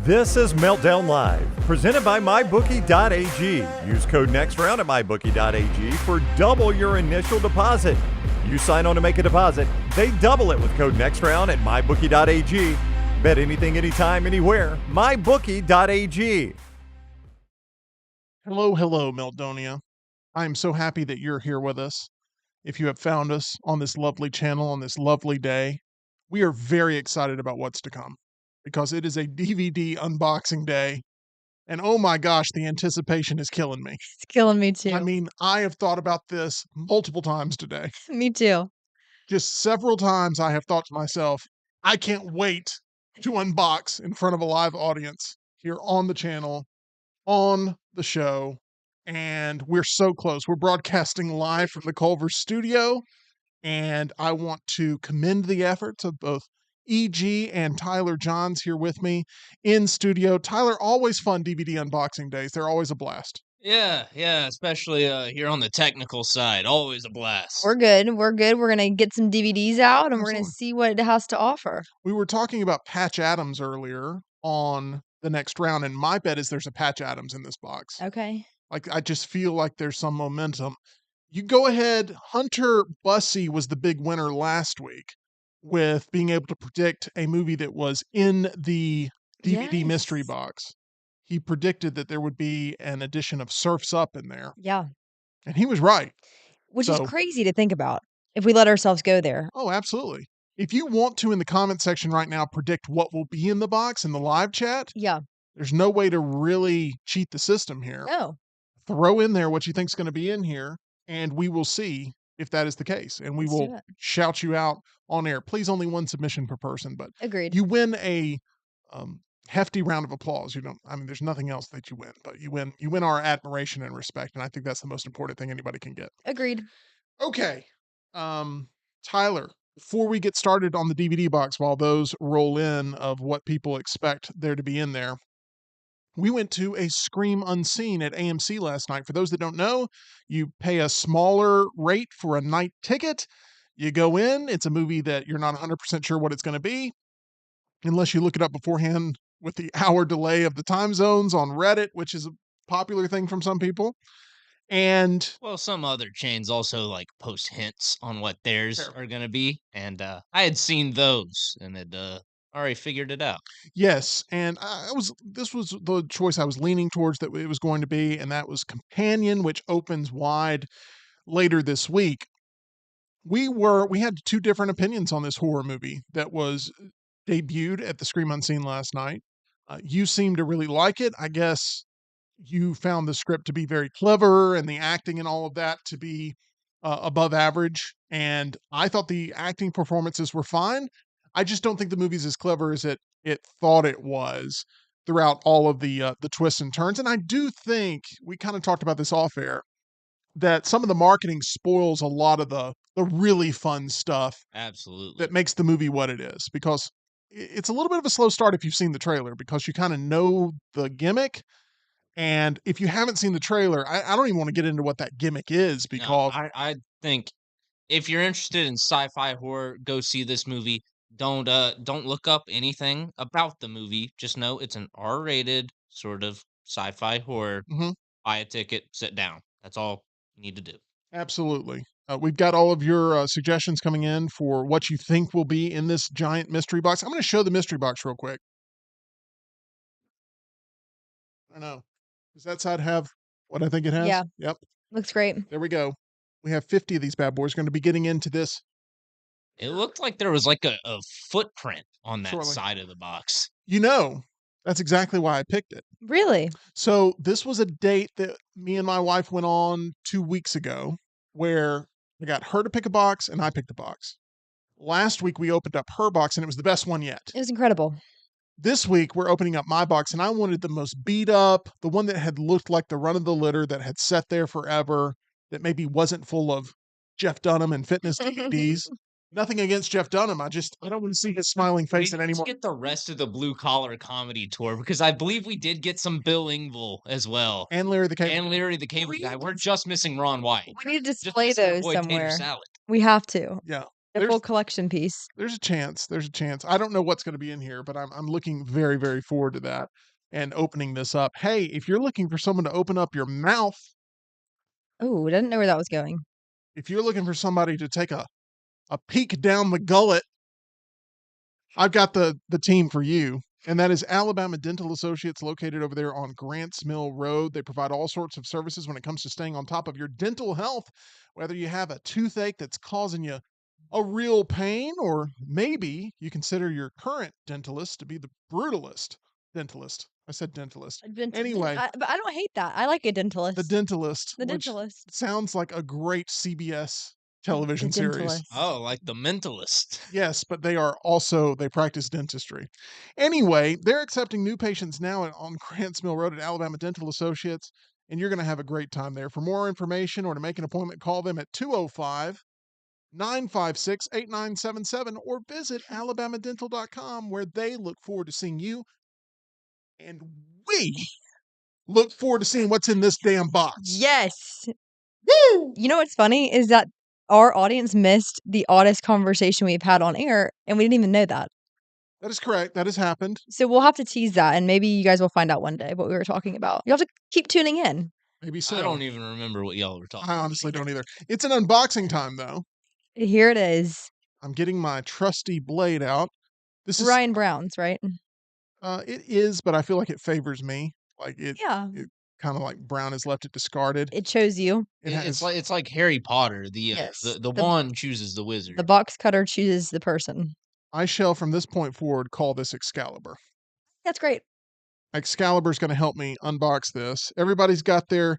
This is Meltdown Live, presented by MyBookie.ag. Use code NEXTROUND at MyBookie.ag for double your initial deposit. You sign on to make a deposit, they double it with code NEXTROUND at MyBookie.ag. Bet anything, anytime, anywhere. MyBookie.ag. Hello, Meltdonia. I am so happy that you're here with us. If you have found us on this lovely channel on this lovely day, we are very excited about what's to come because it is a DVD unboxing day. And oh my gosh, the anticipation is killing me. It's killing me too. I mean, I have thought about this multiple times today. Me too. Just several times I have thought to myself, I can't wait to unbox in front of a live audience here on the channel, on the show, and we're so close. We're broadcasting live from the Culver studio, and I want to commend the efforts of both EG and Tyler Johns here with me in studio. Tyler, always fun DVD unboxing days. They're always a blast. Yeah, especially here on the technical side. Always a blast. We're good. We're going to get some DVDs out and we're going Absolutely. to see what it has to offer. We were talking about Patch Adams earlier on the next round, and my bet is there's a Patch Adams in this box. Okay. Like, I just feel like there's some momentum. You go ahead. Hunter Bussey was the big winner last week with being able to predict a movie that was in the DVD mystery Yes. box. He predicted that there would be an edition of Surf's Up in there, Yeah. and he was right. Which So- is crazy to think about if we let ourselves go there. Oh, absolutely. If you want to, in the comment section right now, predict what will be in the box in the live chat, Yeah. there's no way to really cheat the system here. No. Throw in there what you think is going to be in here, and we will see if that is the case. And we Let's do will it. shout you out on air. Please, only one submission per person, but Agreed. you win a hefty round of applause. There's nothing else that you win, but you win our admiration and respect. And I think that's the most important thing anybody can get. Agreed. Okay. Tyler, before we get started on the DVD box, while those roll in of what people expect there to be in there, we went to a Scream Unseen at AMC last night. For those that don't know, you pay a smaller rate for a night ticket. You go in, it's a movie that you're not 100% sure what it's going to be, unless you look it up beforehand with the hour delay of the time zones on Reddit, which is a popular thing from some people. And Well, some other chains also like post hints on what theirs Fair. are gonna be, and I had seen those and had already figured it out. yes, and this was the choice I was leaning towards that it was going to be, and that was Companion, which opens wide later this week. We had two different opinions on this horror movie that was debuted at the Scream Unseen last night. You seem to really like it. I guess you found the script to be very clever and the acting and all of that to be above average. And I thought the acting performances were fine. I just don't think the movie's as clever as it thought it was throughout all of the twists and turns. And I do think we kind of talked about this off air that some of the marketing spoils a lot of the really fun stuff Absolutely. that makes the movie what it is, because it's a little bit of a slow start if you've seen the trailer, because you kind of know the gimmick. And if you haven't seen the trailer, I don't even want to get into what that gimmick is, No, because I think if you're interested in sci-fi horror, go see this movie. Don't look up anything about the movie. Just know it's an R-rated sort of sci-fi horror. Mhm. Buy a ticket, sit down. That's all you need to do. Absolutely. We've got all of your suggestions coming in for what you think will be in this giant mystery box. I'm going to show the mystery box real quick. I know. Does that side have what I think it has? Yeah. Yep. Looks great. There we go. We have 50 of these bad boys going to be getting into this. It looked like there was like a footprint on that Shortly. side of the box. That's exactly why I picked it. Really? So this was a date that me and my wife went on 2 weeks ago, where I got her to pick a box and I picked a box. Last week we opened up her box and it was the best one yet. It was incredible. This week we're opening up my box and I wanted the most beat up, the one that had looked like the run of the litter, that had sat there forever, that maybe wasn't full of Jeff Dunham and fitness DVDs. Nothing against Jeff Dunham. I don't want to see his smiling face We in need to anymore. get the rest of the blue collar comedy tour, because I believe we did get some Bill Engvall as well. And Larry the Cable. And Larry the Cable Guy. We're just missing Ron White. We need to Just display missing our those boy Tater somewhere. Salad. We have to. Yeah. A There's full collection piece. there's a chance. There's a chance. I don't know what's going to be in here, but I'm looking very, very forward to that and opening this up. Hey, if you're looking for someone to open up your mouth, Oh, I didn't know where that was going. if you're looking for somebody to take a peek down the gullet, I've got the team for you. And that is Alabama Dental Associates, located over there on Grants Mill Road. They provide all sorts of services when it comes to staying on top of your dental health, whether you have a toothache that's causing you a real pain, or maybe you consider your current dentalist to be the brutalist dentalist. I said dentalist. Anyway, But I don't hate that. I like a dentalist. the dentalist, The which dentalist. sounds like a great CBS television The series. dentalist. Oh, like the Mentalist. Yes, but they practice dentistry. Anyway, they're accepting new patients now on Grants Mill Road at Alabama Dental Associates, and you're going to have a great time there. For more information or to make an appointment, call them at 205-956-8977 or visit alabamadental.com, where they look forward to seeing you, and we look forward to seeing what's in this damn box. Yes. Woo! You know what's funny is that our audience missed the oddest conversation we've had on air, and we didn't even know that. That is correct. That has happened. So we'll have to tease that, and maybe you guys will find out one day what we were talking about. You'll have to keep tuning in. Maybe so. I don't even remember what y'all were talking I about. honestly don't either. It's an unboxing time, though. Here it is. I'm getting my trusty blade out. This is Ryan Brown's, right? it is, but I feel like it favors me. Like Yeah. it kind of like Brown has left it discarded. It chose you. It It's has it's like Harry Potter. Yes. The wand chooses the wizard. The box cutter chooses the person. I shall from this point forward call this Excalibur. That's great. Excalibur's going to help me unbox this. Everybody's got their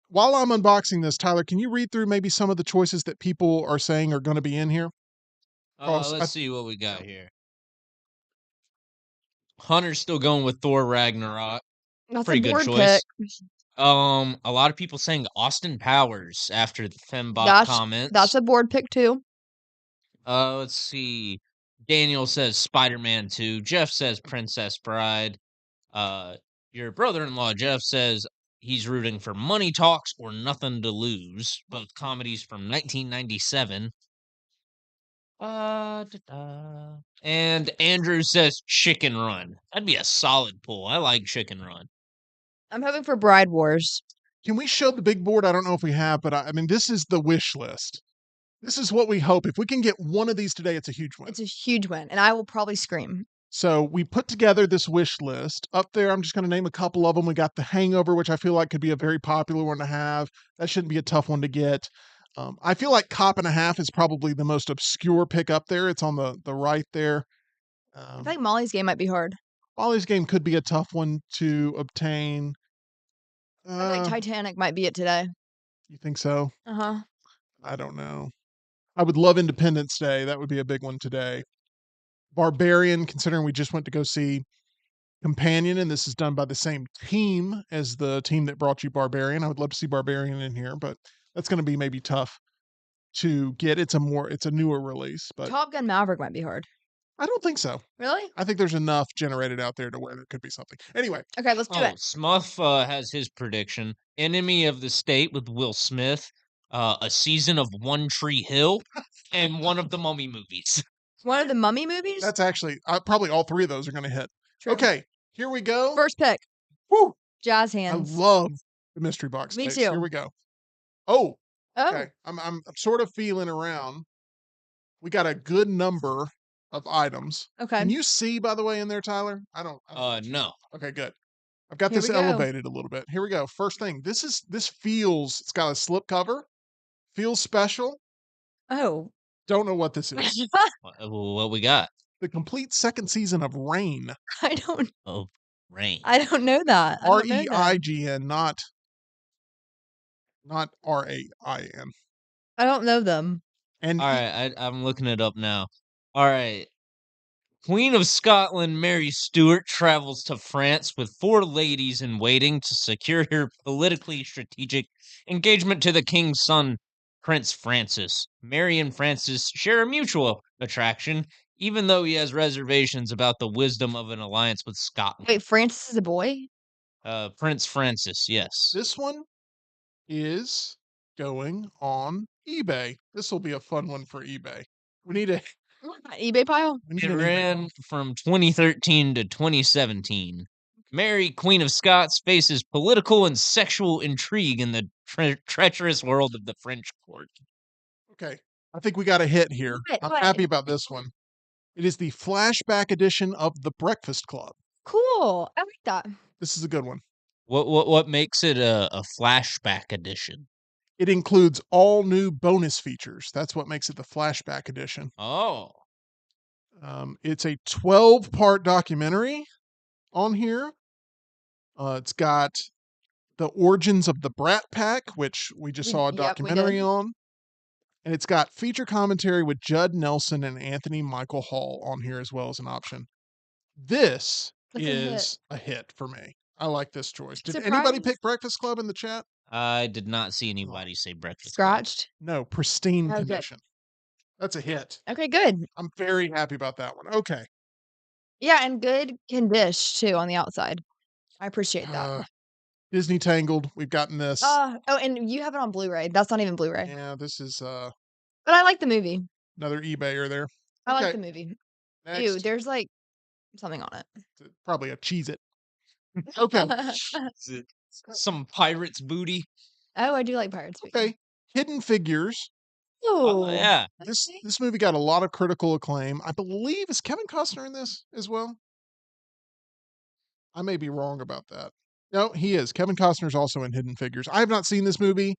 While I'm unboxing this, Tyler, can you read through maybe some of the choices that people are saying are going to be in here? Let's see what we got here. Hunter's still going with Thor Ragnarok. That's Pretty a good board choice. pick. A lot of people saying Austin Powers after the Fembot That's comments. a board pick too. Let's see. Daniel says Spider-Man 2. Jeff says Princess Bride. Your brother-in-law Jeff says he's rooting for Money Talks or Nothing to Lose, both comedies from 1997. And Andrew says Chicken Run. That'd be a solid pull. I like Chicken Run. I'm hoping for Bride Wars. Can we show the big board? I don't know if we have, but I mean, this is the wish list. This is what we hope. If we can get one of these today, it's a huge win. It's a huge win, and I will probably scream. So we put together this wish list. Up there, I'm just going to name a couple of them. We got The Hangover, which I feel like could be a very popular one to have. That shouldn't be a tough one to get. I feel like Cop and a Half is probably the most obscure pick up there. It's on the right there. I think Molly's Game might be hard. Molly's Game could be a tough one to obtain. I think Titanic might be it today. You think so? Uh-huh. I don't know. I would love Independence Day. That would be a big one today. Barbarian, considering we just went to go see Companion, and this is done by the same team as the team that brought you Barbarian. I would love to see Barbarian in here, but that's going to be maybe tough to get. It's a newer release, but Top Gun Maverick might be hard. I don't think so. Really? I think there's enough generated out there to where there could be something. Anyway, Okay, let's do it. Smuff has his prediction. Enemy of the State with Will Smith. A season of One Tree Hill. And one of the Mummy movies. One of the Mummy movies? that's actually probably all three of those are going to hit. True. Okay, here we go. First pick. Woo! Jazz I hands. love the mystery box. Me tapes. too. Here we go. Oh, Oh, okay. I'm sort of feeling around. We got a good number of items. okay. Can you see, by the way, in there, Tyler? I don't. No. Okay, good. I've got Here this we go. elevated a little bit. Here we go. First thing. This feels. It's got a slip cover. Feels special. Oh. Don't know what this is. What we got? The complete second season of Rain. I don't Oh, Rain. know that. I don't know that. REIGN, not RAIN. I don't know them. And All right, I'm looking it up now. All right. Queen of Scotland Mary Stuart travels to France with 4 ladies in waiting to secure her politically strategic engagement to the king's son, Prince Francis. Mary and Francis share a mutual attraction, even though he has reservations about the wisdom of an alliance with Scotland. Wait, Francis is a boy? Prince Francis, yes. this one is going on eBay. This will be a fun one for eBay. We need a eBay pile? we need It an eBay ran pile. from 2013 to 2017. Mary, Queen of Scots, faces political and sexual intrigue in the treacherous world of the French court. Okay. I think we got a hit here. I'm What? happy about this one. It is the flashback edition of The Breakfast Club. Cool. I like that. This is a good one. What makes it a flashback edition? It includes all new bonus features. That's what makes it the flashback edition. Oh, It's a 12-part documentary on here. It's got the origins of the Brat Pack, which we just saw a Yep, we documentary did. on. And it's got feature commentary with Judd Nelson and Anthony Michael Hall on here as well as an option. This That's a hit. is a hit for me. I like this choice. Did anybody Surprise? pick Breakfast Club in the chat? I did not see anybody say Breakfast Club. Scratched? No, pristine Oh, good. condition. That's a hit. Okay, good. I'm very happy about that one. Okay. Yeah, and good condish too on the outside. I appreciate that. Disney Tangled. We've gotten this. Oh, and you have it on Blu-ray. That's not even Blu-ray. Yeah, this is But I like the movie. another eBayer there. I like Okay. the movie. Next, Ew, there's like something on it. probably a Cheez-It. Okay. Some pirate's booty. Oh, I do like Pirates. Okay. Hidden Figures. Oh, Oh, yeah. This movie got a lot of critical acclaim. I believe, is Kevin Costner in this as well? I may be wrong about that. No, he is. Kevin Costner's also in Hidden Figures. I have not seen this movie,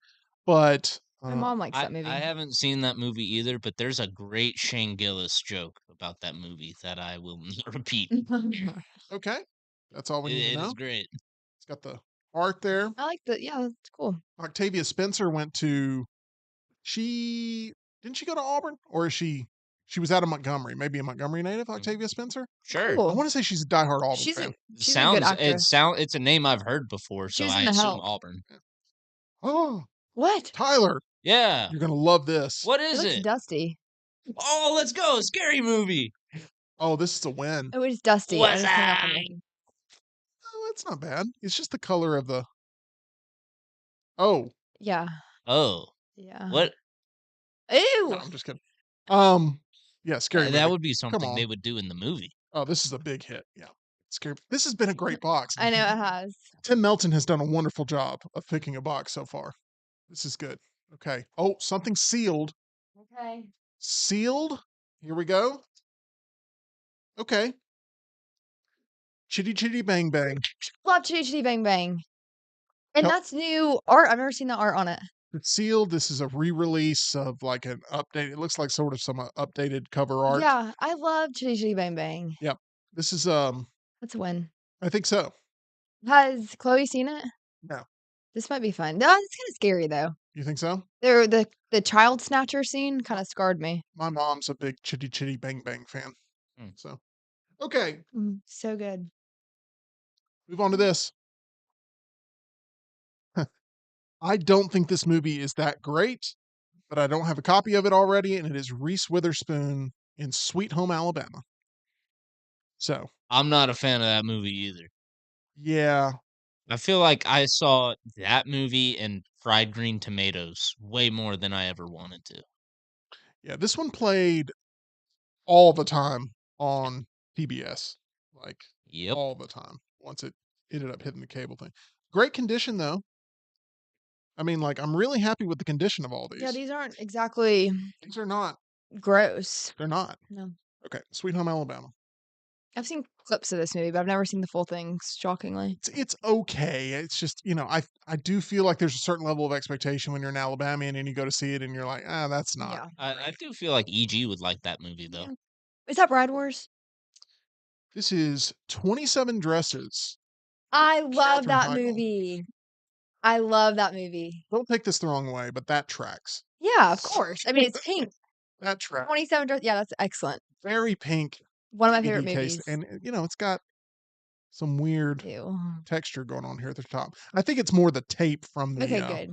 but My mom likes I, that movie. I haven't seen that movie either, but there's a great Shane Gillis joke about that movie that I will not repeat. okay. That's all we need It to know. is great. It's got the art there. I like the that's cool. Octavia Spencer went to didn't she go to Auburn? Or is she was out of Montgomery, maybe a Montgomery native, Octavia Spencer? Sure. I Cool. want to say she's a diehard Auburn She's fan. a good actress. It's a name I've heard before, She so was I in The assume Help. Auburn. Oh, What? Tyler, Yeah. you're gonna love this. What It is looks it? dusty. Oh, let's go. Scary movie. Oh, this is a win. Oh, it's dusty. I What's just hung up that? on it. Oh, it's not bad. It's just the color of the. Oh, Yeah. Oh, Yeah. what? Ew. no, I'm just kidding. Yeah, scary movie. That would be Come something they on. would do in the movie. Oh, this is a big hit. Yeah, scary. This has been a great box. I know it has. Tim Melton has done a wonderful job of picking a box so far. This is good. Okay. Oh, something sealed. Okay. Sealed. Here we go. Okay. Chitty Chitty Bang Bang. Love Chitty Chitty Bang Bang. And Tell- that's new art. I've never seen that art on it. It's sealed. This is a re-release of like an update. It looks like sort of some updated cover art. Yeah, I love Chitty Chitty Bang Bang. This is That's a win. I think so. Has Chloe seen it? No. This might be fun. No, it's kind of scary though. You think so? The child snatcher scene kind of scarred me. My mom's a big Chitty Chitty Bang Bang fan. Hmm. So, okay, So good. move on to this. I don't think this movie is that great, but I don't have a copy of it already, and it is Reese Witherspoon in Sweet Home Alabama. So, I'm not a fan of that movie either. yeah, I feel like I saw that movie and Fried Green Tomatoes way more than I ever wanted to. yeah, this one played all the time on PBS, like Yep. all the time. Once it ended up hitting the cable thing, great condition though. I mean, like, I'm really happy with the condition of all these. Yeah, these aren't exactly These are not. gross. They're not. No. Okay, Sweet Home Alabama. I've seen clips of this movie, but I've never seen the full thing, shockingly. It's okay. It's just, I do feel like there's a certain level of expectation when you're an Alabamian and you go to see it and you're like, that's not. Yeah. I do feel like EG would like that movie though. Yeah. Is that Bride Wars? This is 27 Dresses. I love Katherine that Heigl. movie. I love that movie. Don't take this the wrong way, but that tracks. Yeah, of course. I mean, it's pink. That tracks. 27 Dress. Yeah, that's excellent. Very pink. One of my DVD favorite case, movies. and it's got some weird Ew. texture going on here at the top. I think it's more the tape from the. Okay, good.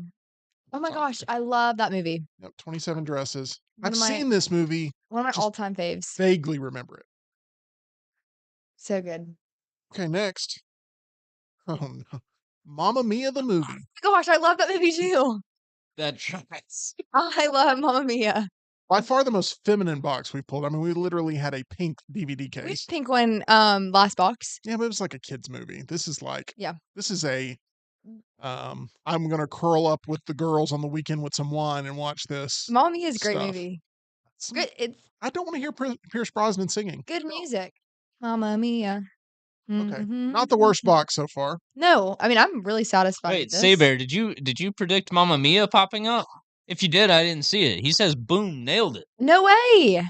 Oh my top. gosh, I love that movie. Yep, 27 Dresses. One I've of my- seen this movie. One of my Just all-time faves. Vaguely remember it. So good. Okay, next. Oh no, Mamma Mia the movie. Gosh, I love that movie too. That tracks. I love Mamma Mia. By far the most feminine box we pulled. I mean, we literally had a pink DVD We had case. pink one last box. Yeah, but it was like a kid's movie. This is Yeah. I'm gonna curl up with the girls on the weekend with some wine and watch this Mamma Mia is a great stuff. movie. Some- Good. It's I don't want to hear Pierce Brosnan singing. good music. Mamma Mia. Okay, Mhm. not the worst box so far. No, I mean I'm really satisfied Wait, with this. Saybear, did you predict Mamma Mia popping up? If you did, I didn't see it. He says, "Boom, nailed it." No way.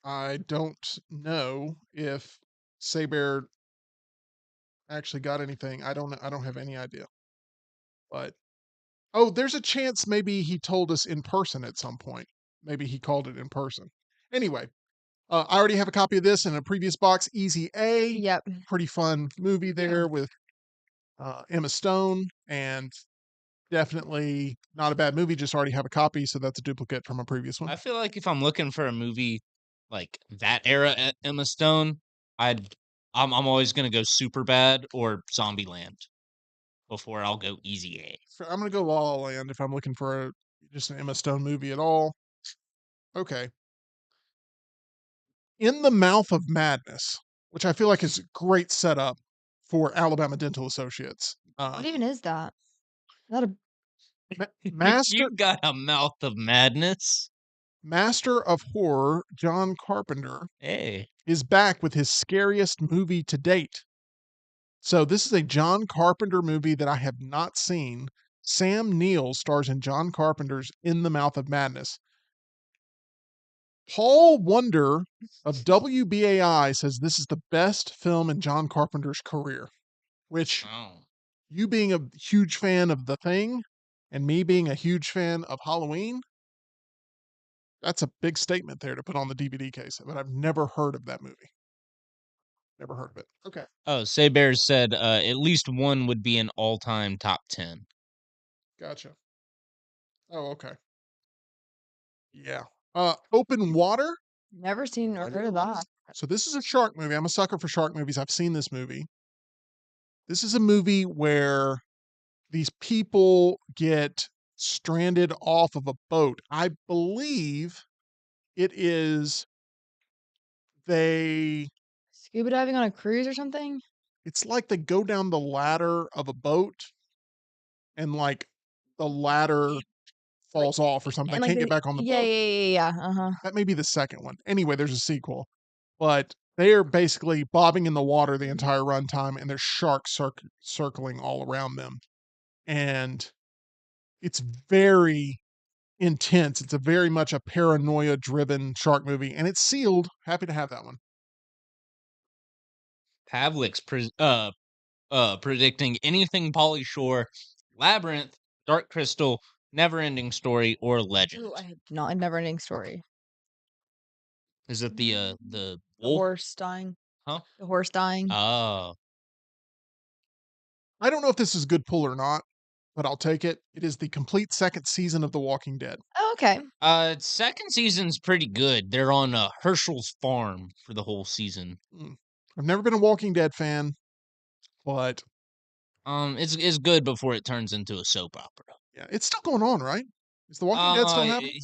I don't know if Saybear actually got anything. I don't have any idea. But oh, there's a chance maybe he told us in person at some point. Maybe he called it in person. Anyway, I already have a copy of this in a previous box. Easy A. Yep. Pretty fun movie there with Emma Stone, and definitely not a bad movie. Just already have a copy, so that's a duplicate from a previous one. I feel like if I'm looking for a movie like that era Emma Stone, I'm always gonna go Super Bad or Zombieland before I'll go Easy A. So I'm gonna go La La Land if I'm looking for just an Emma Stone movie at all. Okay. In the Mouth of Madness, which I feel like is a great setup for Alabama Dental Associates. What even is that? Is that a Master You got a mouth of madness. Master of Horror John Carpenter Hey, is back with his scariest movie to date. So this is a John Carpenter movie that I have not seen. Sam Neill stars in John Carpenter's In the Mouth of Madness. Paul Wonder of WBAI says this is the best film in John Carpenter's career, which oh, you being a huge fan of The Thing and me being a huge fan of Halloween, that's a big statement there to put on the DVD case, but I've never heard of that movie. Never heard of it. Okay. oh. Saybear said at least one would be an all-time top 10. Gotcha. Oh, okay. Yeah. Open Water. never seen or heard of that. So this is a shark movie. I'm a sucker for shark movies. I've seen this movie. This is a movie where these people get stranded off of a boat. I believe it is they Scuba diving on a cruise or something? it's like they go down the ladder of a boat and like the ladder falls off or something. They And like can't get back on the yeah, boat. yeah. Uh-huh. That may be the second one. Anyway, there's a sequel. But they are basically bobbing in the water the entire runtime, and there's sharks circling all around them. And it's very intense. It's a very much a paranoia-driven shark movie, and it's sealed. Happy to have that one. Pavlik's predicting anything Pauly Shore, Labyrinth, Dark Crystal, Neverending Story, or Legend. Ooh, I had not a never ending story. Is it the The wolf? horse dying. Huh? The horse dying. Oh, I don't know if this is a good pull or not, but I'll take it. It is the complete second season of The Walking Dead. Oh, okay. second season's pretty good. They're on Herschel's farm for the whole season. I've never been a Walking Dead fan, but It's good before it turns into a soap opera. yeah, it's still going on, right? Is The Walking Dead still happening?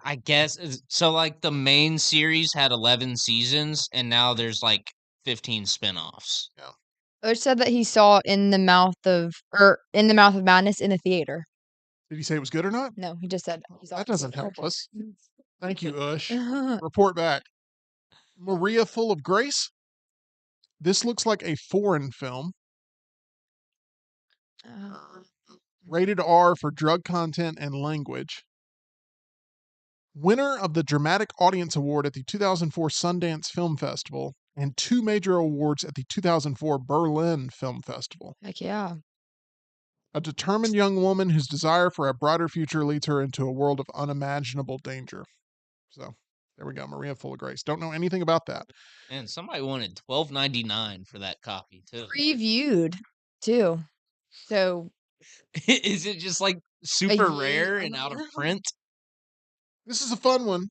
I guess so. Like the main series had 11 seasons, and now there's like 15 spinoffs. Yeah. It said that he saw In the Mouth of Madness in the theater. Did he say it was good or not? No, he just said he saw That it in doesn't the help us. theater. Thank you, Ush. Report back. Maria Full of Grace. This looks like a foreign film. Rated R for drug content and language. Winner of the Dramatic Audience Award at the 2004 Sundance Film Festival and 2 major awards at the 2004 Berlin Film Festival. Heck yeah. A determined young woman whose desire for a brighter future leads her into a world of unimaginable danger. So there we go. Maria Full of Grace. Don't know anything about that. And somebody wanted $12.99 for that copy too. Previewed too. So Is it just like super year- rare and out of print? This is a fun one.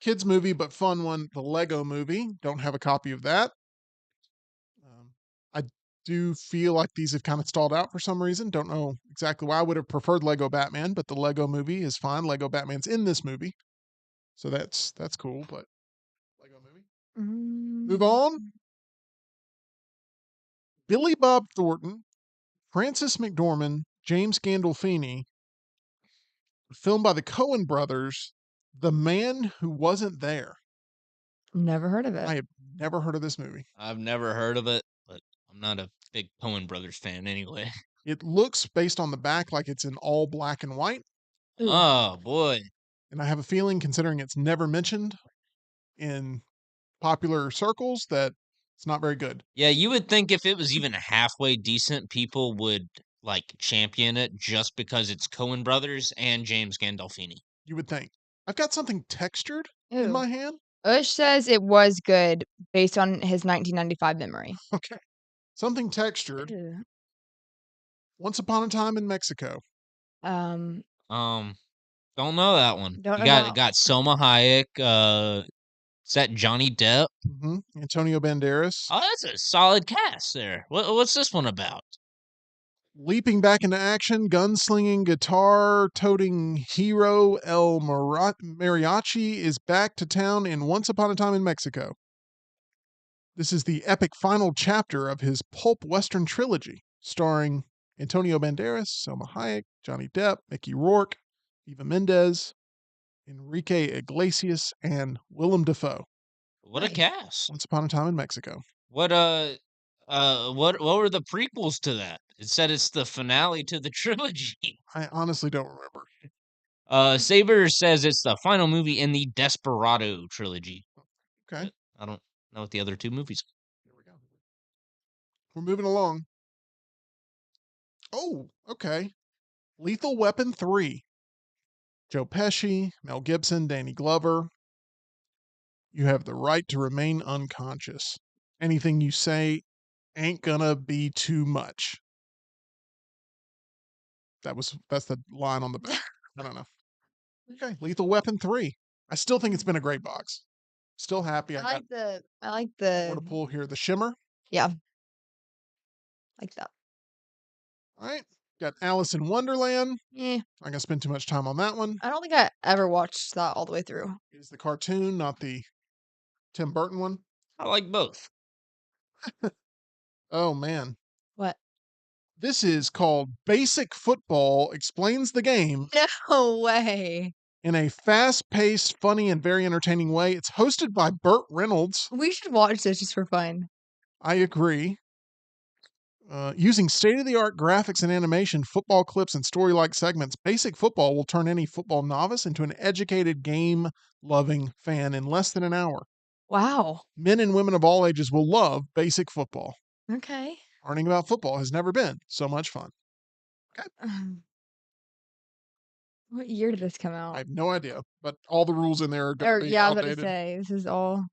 Kids movie, but fun one. The Lego Movie. Don't have a copy of that. I do feel like these have kind of stalled out for some reason. Don't know exactly why. I would have preferred Lego Batman, but the Lego movie is fine. Lego Batman's in this movie. So that's cool, but Lego movie. Move on. Billy Bob Thornton, Francis McDormand, James Gandolfini, filmed by the Coen brothers, The Man Who Wasn't There. Never heard of it. I have never heard of this movie. I've never heard of it, but I'm not a big Coen Brothers fan anyway. It looks, based on the back, like it's in all black and white. Ooh. Oh boy. And I have a feeling, considering it's never mentioned in popular circles, that it's not very good. Yeah, you would think if it was even halfway decent, people would like champion it just because it's Coen Brothers and James Gandolfini. You would think. I've got something textured in Ooh. my hand. Ush says it was good based on his 1995 memory. Okay. Something textured. Ew. Once Upon a Time in Mexico. Um, Don't know that one. Don't You know that. got Selma Hayek. Is that Johnny Depp? Antonio Banderas. Oh, that's a solid cast there. What's this one about? Leaping back into action, gunslinging, guitar-toting hero El Mariachi is back to town in Once Upon a Time in Mexico. This is the epic final chapter of his pulp western trilogy, starring Antonio Banderas, Selma Hayek, Johnny Depp, Mickey Rourke, Eva Mendes, Enrique Iglesias, and Willem Dafoe. What a Nice. cast. Once Upon a Time in Mexico. What were the prequels to that? It said it's the finale to the trilogy. I honestly don't remember. Saber says it's the final movie in the Desperado trilogy. Okay. I don't know what the other two movies are. Here we go. We're moving along. Oh, okay. Lethal Weapon 3. Joe Pesci, Mel Gibson, Danny Glover. You have the right to remain unconscious. Anything you say ain't gonna be too much. That's the line on the back. I don't know. Okay, Lethal Weapon 3. I still think it's been a great box. Still happy. I like the more to pull here. The Shimmer. yeah. Like that. All right. Got Alice in Wonderland. Yeah. I'm not gonna spend too much time on that one. I don't think I ever watched that all the way through. It's the cartoon, not the Tim Burton one. I like both. Oh man. What? This is called Basic Football Explains the Game No way. in a fast-paced, funny, and very entertaining way. It's hosted by Burt Reynolds. We should watch this just for fun. I agree. Using state-of-the-art graphics and animation, football clips, and story-like segments, Basic Football will turn any football novice into an educated, game-loving fan in less than an hour. Wow. Men and women of all ages will love Basic Football. Okay. Learning about football has never been so much fun. What year did this come I out? have no idea, but all the rules in there are going Or to be yeah, I was about to outdated. say this is all.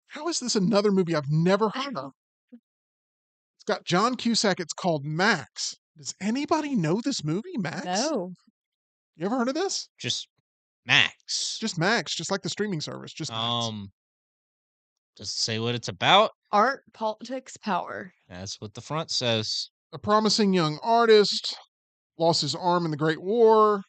How is this another movie I've never heard of? It's got John Cusack. It's called Max. Does anybody know this movie, Max? No. You ever heard of this? Just Max. Just Max, just like the streaming service. Just Max. Does it say what it's about? Art, politics, power. That's what the front says. A promising young artist lost his arm in the Great War.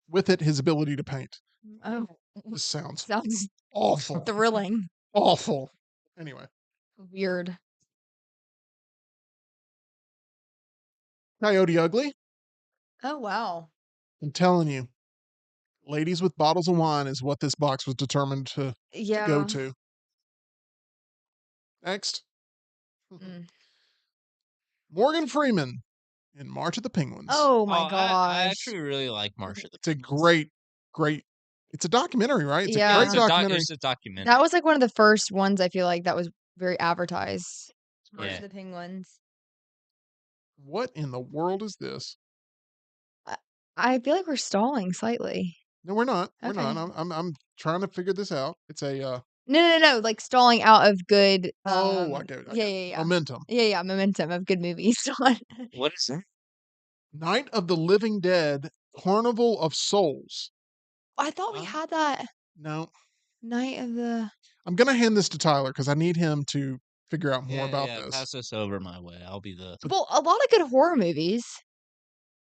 With it, his ability to paint. Oh, This sounds sounds awful. thrilling. Awful. Anyway, Weird. Coyote Ugly. Oh wow. I'm telling you, ladies with bottles of wine is what this box was determined to Yeah. go to. Next. Mm. Morgan Freeman in March of the Penguins. Oh my I gosh. actually really like Marsha. It's a great, it's a documentary, right? It's Yeah. a great documentary. It's a documentary. That was like one of the first ones I feel like that was very advertised. March Yeah. of the Penguins. What in the world is this? I feel like we're stalling slightly. No, we're not. We're Okay. not. I'm trying to figure this out. It's a No. Like stalling out of good. I get it. Yeah. Momentum. Yeah. Momentum of good movies. What is that? Night of the Living Dead, Carnival of Souls. I thought we had that No, Night of the. I'm gonna hand this to Tyler because I need him to figure out more about Yeah, this. pass this over my way. I'll be the. Well, a lot of good horror movies.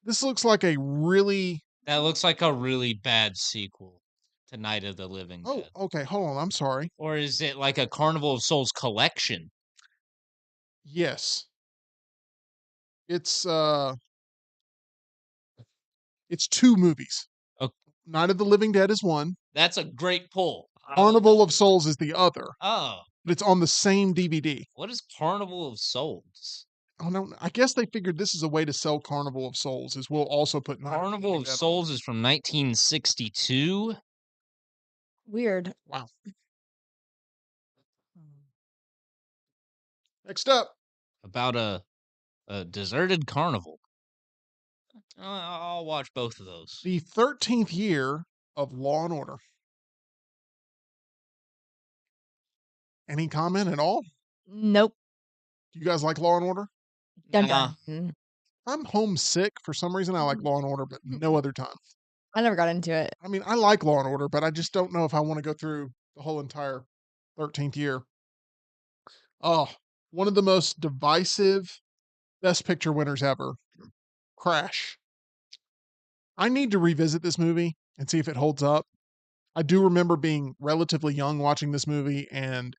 This looks like a really. That looks like a really bad sequel to Night of the Living Oh, Dead. okay. Hold on. I'm sorry. Or is it like a Carnival of Souls collection? Yes. It's two movies. Oh, Night of the Living Dead is one. that's a great pull. Carnival of Souls is the other. Oh, But it's on the same DVD. what is Carnival of Souls? Oh no, I guess they figured this is a way to sell Carnival of Souls. Is we'll also put Night Carnival of Dead on. Souls is from 1962. Weird. Wow. Next up, About a deserted carnival. I'll watch both of those. the 13th year of Law and Order. Any comment at all? Nope. Do you guys like Law and Order? Dun Nah. dun. I'm homesick for some reason. I like Law and Order, but no other time. I never got into it. I mean, I like Law and Order, but I just don't know if I want to go through the whole entire 13th year. Oh, one of the most divisive Best Picture winners ever. Crash. I need to revisit this movie and see if it holds up. I do remember being relatively young watching this movie, and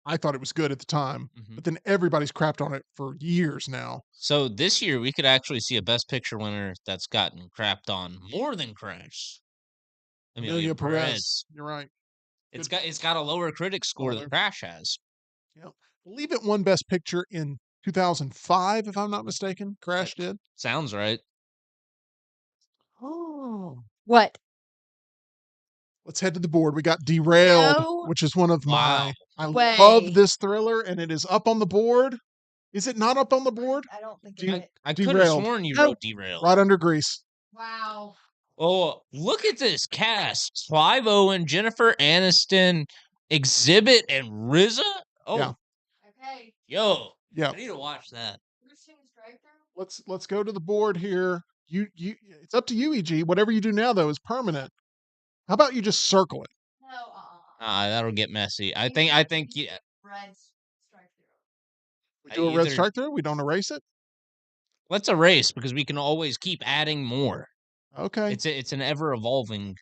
I thought it was good at the time. Mhm. But then everybody's crapped on it for years now. So this year we could actually see a Best Picture winner that's gotten crapped on more than Crash. Amelia Perez. You're right. It's got a lower critic score Spoiler. than Crash has. Yeah. I believe it won Best Picture in 2005, if I'm not mistaken. Crash did. Sounds right. Oh. What? Let's head to the board. We got Derailed, No which is one of Wow. my. I way. love this thriller, and it is up on the board. Is it not up on the board? I don't think Do you- it. I could have Derailed. sworn you Oh. wrote Derailed. Right under Grease. Wow. Oh, look at this cast. Clive Owen, Jennifer Aniston, Exhibit, and RZA. Oh, Yeah. Okay. yo. Yeah. I need to watch that. Let's go to the board here. You it's up to you, EG. Whatever you do now though is permanent. How about you just circle it? No. That'll get messy. I think yeah. Red strike through. We do a red Either- strike through. We don't erase it. Let's erase because we can always keep adding more. Okay. It's an ever evolving.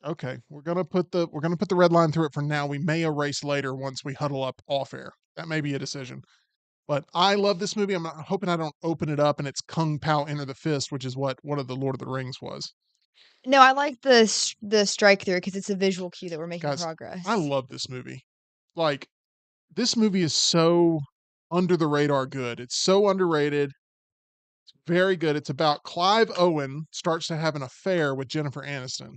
Okay. We're gonna put the red line through it for now. We may erase later once we huddle up off air. That may be a decision. But I love this movie. I'm hoping I don't open it up and it's Kung Pao Enter the Fist, which is what one of the Lord of the Rings was. No, I like the strike through because it's a visual cue that we're making Guys, progress. I love this movie. Like, this movie is so under the radar good. It's so underrated. It's very good. It's about Clive Owen starts to have an affair with Jennifer Aniston.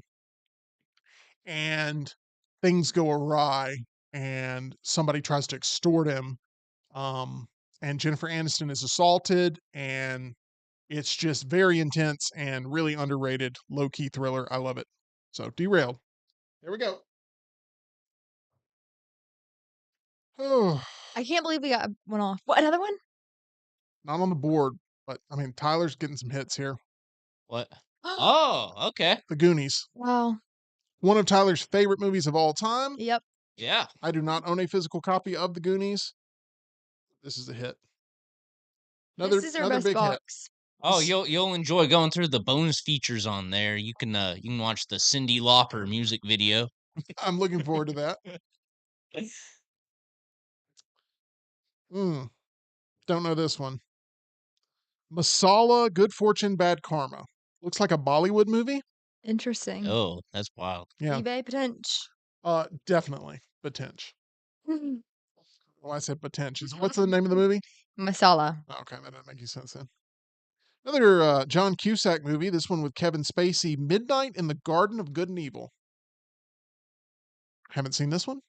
And things go awry and somebody tries to extort him. And Jennifer Aniston is assaulted, and it's just very intense and really underrated, low-key thriller. I love it. So, Derailed. There we go. Oh, I can't believe we got one off. What, another one? not on the board, but I mean, Tyler's getting some hits here. What? Oh, okay. The Goonies. Wow. One of Tyler's favorite movies of all time. Yep. Yeah. I do not own a physical copy of The Goonies. This is a hit. This is our best big hit. box. Oh, This- you'll enjoy going through the bonus features on there. You can watch the Cyndi Lauper music video. I'm looking forward to that. Don't know this one. Masala, Good Fortune, Bad Karma. Looks like a Bollywood movie. Interesting. Oh, that's wild. Yeah, eBay potential. definitely. Potential. Well, I said potential. What's the name of the movie? Masala. Oh, okay, that doesn't make any sense then. Another John Cusack movie. This one with Kevin Spacey. Midnight in the Garden of Good and Evil. Haven't seen this one.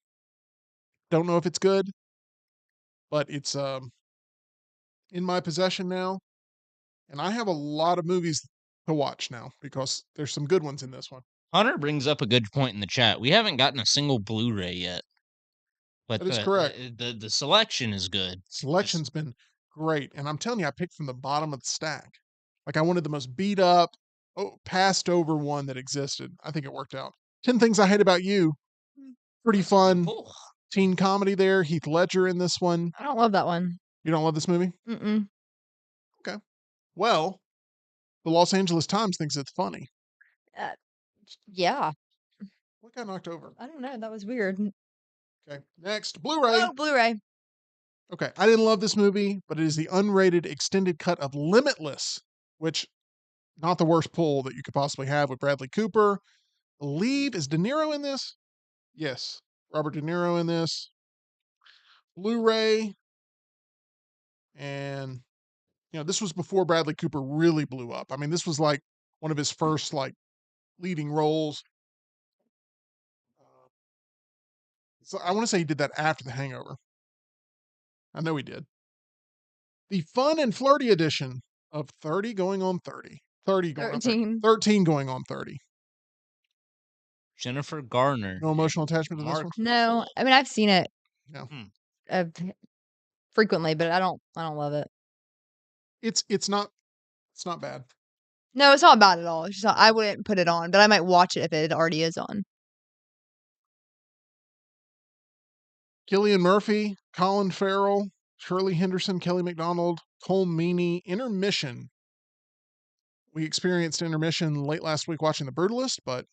Don't know if it's good, but it's in my possession now, and I have a lot of movies to watch now because there's some good ones in this one. Hunter brings up a good point in the chat. We haven't gotten a single Blu-ray yet. But That is correct. The selection is good. Selection's been great, and I'm telling you, I picked from the bottom of the stack. Like I wanted the most beat up, passed over one that existed. I think it worked out. 10 Things I Hate About You. Pretty fun. Cool. teen comedy there. Heath Ledger in this one. I don't love that one. You don't love this movie? Mm-mm. Okay. Well, the Los Angeles Times thinks it's funny. Uh, yeah. What got knocked over? I don't know. That was weird. Okay. Next, Blu-ray. Oh, Blu-ray. Okay. I didn't love this movie, but it is the unrated extended cut of Limitless, which not the worst pull that you could possibly have with Bradley Cooper. Believe is De Niro in this? Yes. Robert De Niro in this. Blu-ray. And this was before Bradley Cooper really blew up. I mean, this was like one of his first leading roles. So I want to say he did that after The Hangover. I know he did. The fun and flirty edition of 30 going on 30. 30 going on 30. 13. 13 going on 30. Jennifer Garner. No emotional attachment to this Mark one? No, I mean I've seen it No. uh, frequently, but I don't love it. It's not bad. No, it's not bad at all. It's just I wouldn't put it on, but I might watch it if it already is on. Cillian Murphy, Colin Farrell, Shirley Henderson, Kelly MacDonald, Cole Meany, Intermission. We experienced intermission late last week watching The Brutalist, but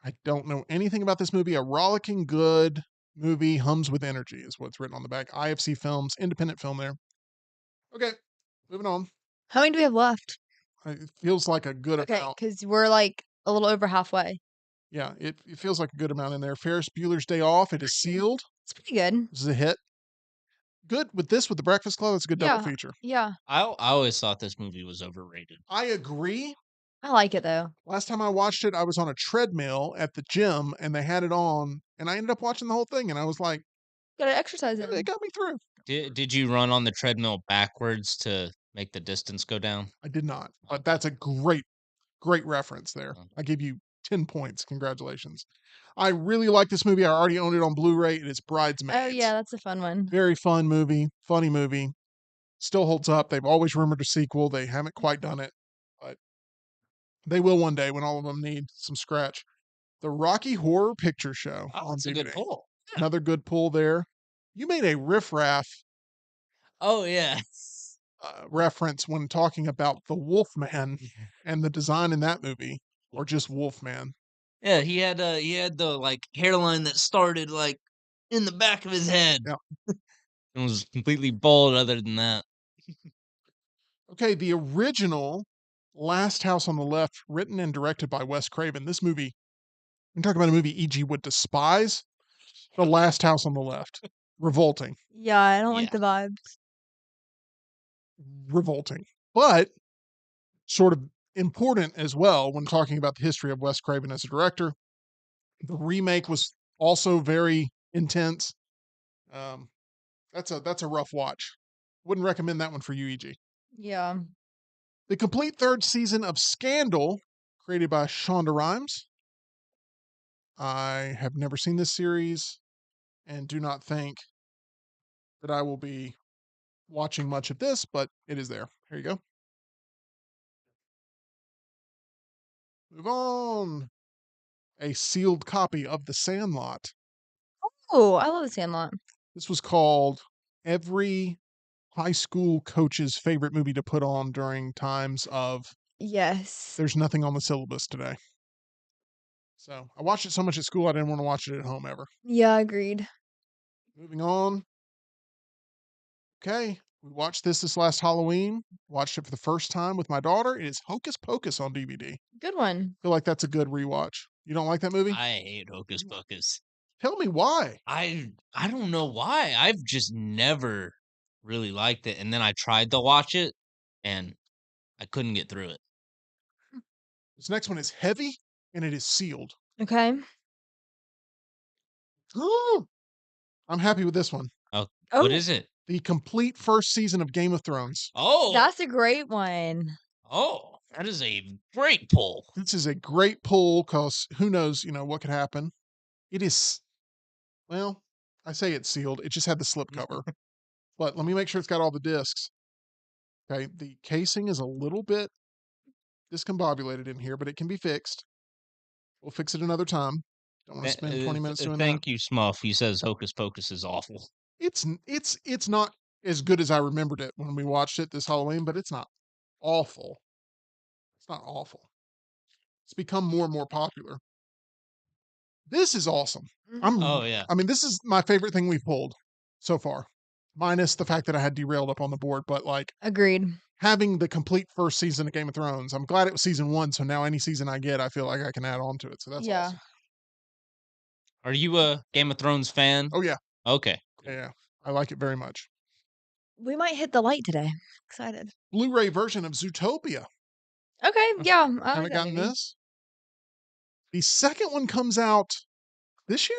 I don't know anything about this movie. A rollicking good movie, hums with energy is what's written on the back. IFC Films, independent film there. Okay, moving on. How many do we have left? It feels like a good Okay, amount. because we're like a little over halfway. Yeah, it feels like a good amount in there. Ferris Bueller's Day Off. It is sealed. It's pretty good. This is a hit. Good with this, with The Breakfast Club. It's a good double feature. Yeah, I always thought this movie was overrated. I agree. I like it though. Last time I watched it, I was on a treadmill at the gym and they had it on, and I ended up watching the whole thing, and I was like, Gotta exercise it. it got me through. Did you run on the treadmill backwards to make the distance go down? I did not, but that's a great reference there. Oh. I give you 10 points. Congratulations. I really like this movie. I already own it on Blu-ray. It is Bridesmaids. Oh yeah, that's a fun one. Very fun movie, funny movie. Still holds up. They've always rumored a sequel. They haven't quite done it, but they will one day when all of them need some scratch. The Rocky Horror Picture Show Oh, on that's a good DVD. pull. Another good pull there. You made a riffraff Oh yeah. reference when talking about the Wolfman and the design in that movie, or just Wolfman. Yeah, he had the hairline that started in the back of his head. Yeah. It was completely bald other than that. Okay, the original Last House on the Left, written and directed by Wes Craven. This movie, I'm talking about a movie E.G. would despise. The Last House on the Left. Revolting. Yeah, I don't like the vibes. Revolting. But sort of important as well when talking about the history of Wes Craven as a director. The remake was also very intense. That's a rough watch. Wouldn't recommend that one for you, E.G. Yeah. The complete third season of Scandal, created by Shonda Rhimes. I have never seen this series and do not think that I will be watching much of this, but it is there. Here you go. Move on. A sealed copy of The Sandlot. Oh, I love The Sandlot. This was called every high school coach's favorite movie to put on during times of Yes. there's nothing on the syllabus today. So I watched it so much at school, I didn't want to watch it at home ever. Yeah, agreed. Moving on. Okay, we watched this last Halloween. Watched it for the first time with my daughter. It is Hocus Pocus on DVD. Good one. Feel like that's a good rewatch. You don't like that movie? I hate Hocus Pocus. Tell me why. I don't know why. I've just never really liked it. And then I tried to watch it and I couldn't get through it. This next one is heavy and it is sealed. Okay. I'm happy with this one. Oh, Oh. what is it? The complete first season of Game of Thrones. Oh, That's a great one. that is a great pull. This is a great pull because who knows, what could happen. It is, well, I say it's sealed. It just had the slipcover. But let me make sure it's got all the discs. Okay, the casing is a little bit discombobulated in here, but it can be fixed. We'll fix it another time. Don't want to spend 20 minutes doing that. Thank you, Smuff. He says Hocus Pocus is awful. It's not as good as I remembered it when we watched it this Halloween, but it's not awful. It's not awful. It's become more and more popular. This is awesome. Oh yeah. I mean, this is my favorite thing we've pulled so far, minus the fact that I had derailed up on the board. But like Agreed. having the complete first season of Game of Thrones, I'm glad it was season 1. So now any season I get, I feel like I can add on to it. So that's Yeah. awesome. Are you a Game of Thrones fan? Oh yeah, Okay. yeah, I like it very much. We might hit the light today. Excited. Blu-ray version of Zootopia. Okay, yeah. I Haven't like that gotten movie. this. The second one comes out this year.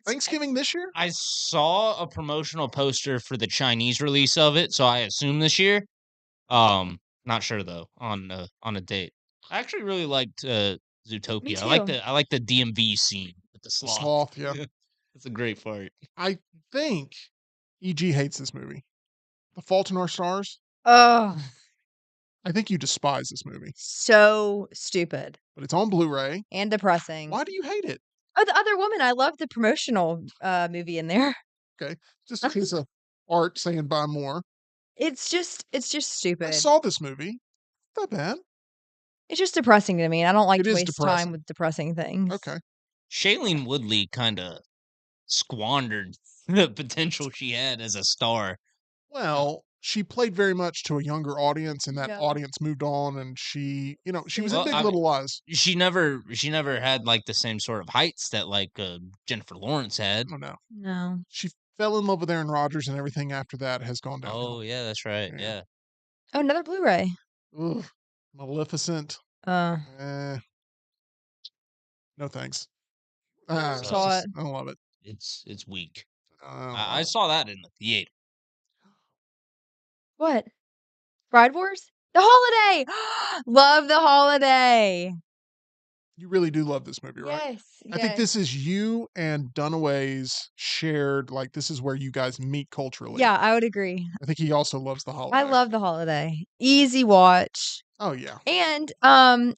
Thanksgiving this year. I saw a promotional poster for the Chinese release of it, so I assume this year. Not sure though on a date. I actually really liked Zootopia. Me I like the DMV scene with the The sloth. sloth. Yeah, It's a great part. I think EG hates this movie. The Fault in Our Stars. Oh, I think you despise this movie, so stupid but it's on Blu-ray. and depressing. Why do you hate it? Oh, the other woman. I love the promotional movie in there. Okay, just a piece of art saying buy more. It's just I stupid. saw this movie. Not bad. It's just depressing to me. I don't like It to is waste depressing. time with depressing things. Okay. Shailene Woodley kind of squandered the potential she had as a star. Well, she played very much to a younger audience, and that Yeah. audience moved on, and she was in Well, Big I mean, Little Lies. She never had like the same sort of heights that like Jennifer Lawrence had. Oh no, No. she fell in love with Aaron Rodgers, and everything after that has gone downhill. Oh yeah, that's right. Yeah. Yeah. Oh, another Blu-ray. Ugh, Maleficent. Uh, Eh, no thanks. Never It's saw just- it. I don't love it. It's weak. I don't love I it. saw that in the theater. what? Bride Wars? The Holiday. Love The Holiday. You really do love this movie, right? Yes. I think this is you and Dunaway's shared, like, this is where you guys meet culturally. Yeah, I would agree. I think he also loves The Holiday. I love The Holiday. Easy watch. Oh, yeah. And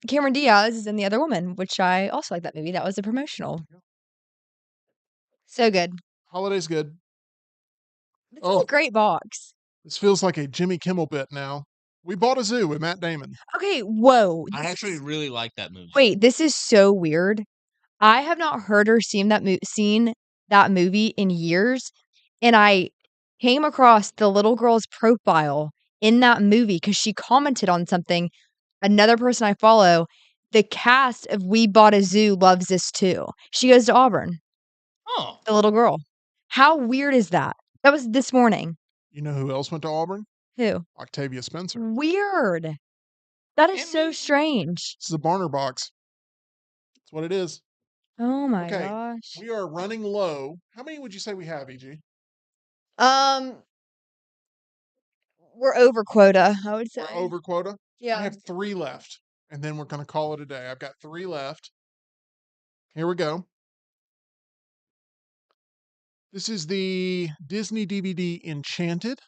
Cameron Diaz is in The Other Woman, which I also like that movie. That was a promotional. So good. Holiday's good. This is Oh. a great box. This feels like a Jimmy Kimmel bit now. We bought a zoo with Matt Damon. Okay, whoa. I this actually is- really like that movie. Wait, this is so weird. I have not heard or seen that movie in years, and I came across the little girl's profile in that movie because she commented on something. Another person I follow, the cast of We Bought a Zoo loves this too. She goes to Auburn, Oh, the little girl. How weird is that? That was this morning. You know who else went to Auburn? Who? Octavia Spencer. Weird. That is And so me. strange. This is a Barner box. That's what it is. Oh my Okay, gosh. We are running low. How many would you say we have, EG? We're over quota, I would say. We're over quota. Yeah. I have 3 left, and then we're going to call it a day. I've got 3 left. Here we go. This is the Disney DVD Enchanted.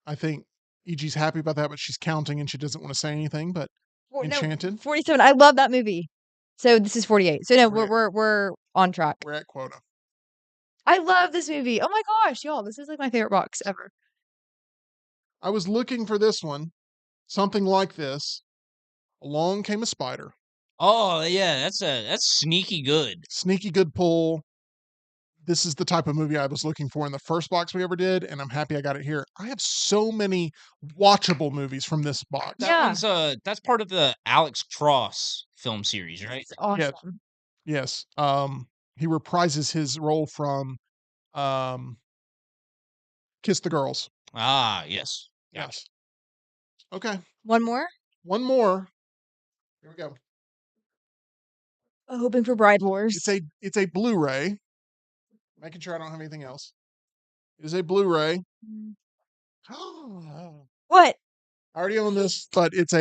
I think EG's happy about that, but she's counting and she doesn't want to say anything. But No, Enchanted, 47. I love that movie. So this is 48. So no, We're we're on track. we're at quota. I love this movie. Oh my gosh, y'all, this is like my favorite box ever. I was looking for this one, something like this. Along came a spider. oh yeah, that's sneaky good. Sneaky good pull. This is the type of movie I was looking for in the first box we ever did, and I'm happy I got it here. I have so many watchable movies from this box. That Yeah. one's that's part of the Alex Cross film series, right? It's awesome. Yes. He reprises his role from Kiss the Girls. Ah, yes. Yes. Okay. One more? One more. Here we go. Hoping for Bride Wars. It's a Blu-ray. Making sure I don't have anything else. It is a Blu-ray. Mm. I What? already own this, but it's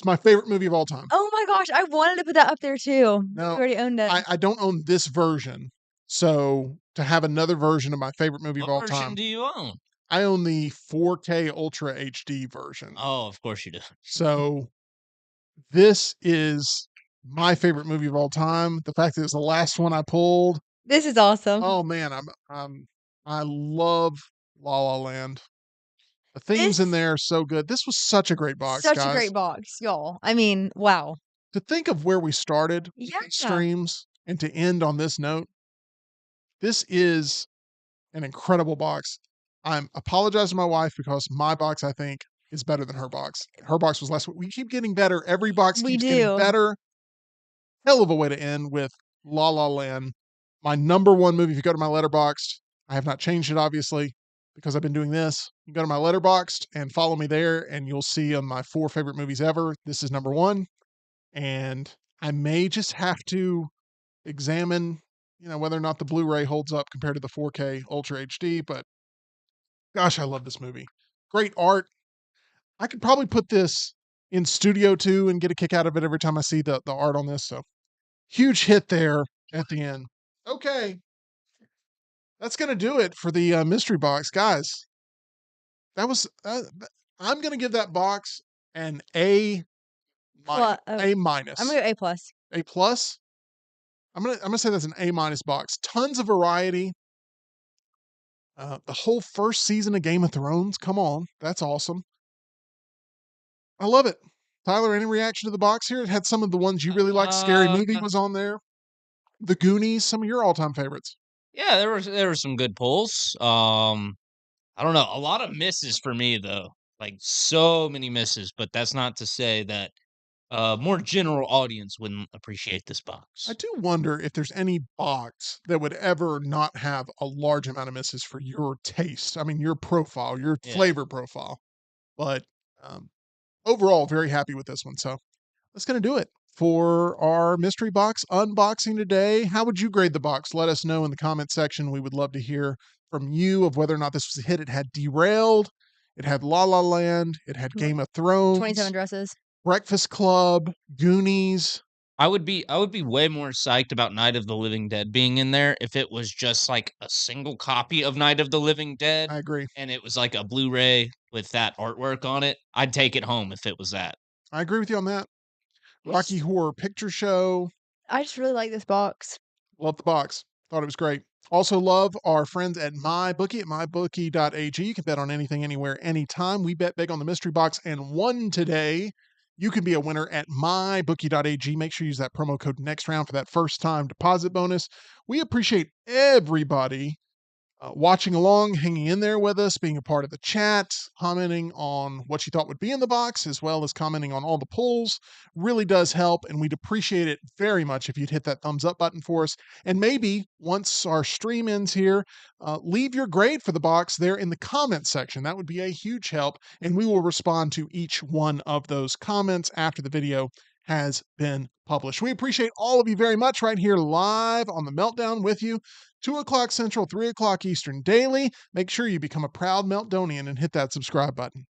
my favorite movie of all time. Oh my gosh, I wanted to put that up there too. No, You already owned it. I don't own this version. So to have another version of my favorite movie of all What version time, do you own? I own the 4K Ultra HD version. Oh, of course you do. So This is my favorite movie of all time. The fact that it's the last one I pulled. This is awesome. Oh man, I love La La Land. The themes in This there are so good. This was such a great box, such a guys. great box, y'all. I mean, wow. To think of where we started with Yeah. these streams and to end on this note, this is an incredible box. I'm apologizing to my wife because my box, I think, is better than her box. Her box was less. We keep getting better. Every box We keeps getting do. better. Hell of a way to end with La La Land, my number one movie. If you go to my Letterboxd, I have not changed it, obviously, because I've been doing this. You go to my Letterboxd and follow me there, and you'll see on my 4 favorite movies ever, this is number one. And I may just have to examine, whether or not the Blu-ray holds up compared to the 4K Ultra HD. But gosh, I love this movie. Great art. I could probably put this in Studio 2 and get a kick out of it every time I see the art on this. So huge hit there at the end. Okay. That's going to do it for the mystery box. Guys, that was, I'm going to give that box an A, A minus. I'm gonna go A plus. A plus? I'm gonna say that's an A minus box. Tons of variety. The whole first season of Game of Thrones. Come on, that's awesome. I love it. Tyler, any reaction to the box here? It had some of the ones you really liked. Scary Movie was on there. The Goonies, some of your all-time favorites. Yeah, there were some good pulls. I don't know, a lot of misses for me though. Like so many misses, but that's not to say that more general audience wouldn't appreciate this box. I do wonder if there's any box that would ever not have a large amount of misses for your taste. I mean, your profile, your Yeah. flavor profile. But overall, very happy with this one. So that's going to do it for our mystery box unboxing today. How would you grade the box? Let us know in the comment section. We would love to hear from you of whether or not this was a hit. It had Derailed, it had La La Land, it had Game of Thrones, 27 Dresses. Breakfast Club, Goonies. I would be way more psyched about Night of the Living Dead being in there if it was just like a single copy of Night of the Living Dead I agree. and it was like a Blu-ray with that artwork on it. I'd take it home if it was that. I agree with you on that. Rocky Horror Picture Show. I just really like this box. Love the box. Thought it was great. Also love our friends at MyBookie at mybookie.ag. You can bet on anything, anywhere, anytime. We bet big on the mystery box and won today. You can be a winner at mybookie.ag. Make sure you use that promo code next round for that first time deposit bonus. We appreciate everybody watching along, hanging in there with us, being a part of the chat, commenting on what you thought would be in the box, as well as commenting on all the polls. Really does help, and we'd appreciate it very much if you'd hit that thumbs up button for us. And maybe once our stream ends here, leave your grade for the box there in the comments section. That would be a huge help, and we will respond to each one of those comments after the video has been published. We appreciate all of you very much right here live on the Meltdown with you. 2 o'clock Central, 3 o'clock Eastern daily. Make sure you become a proud Meltdonian and hit that subscribe button.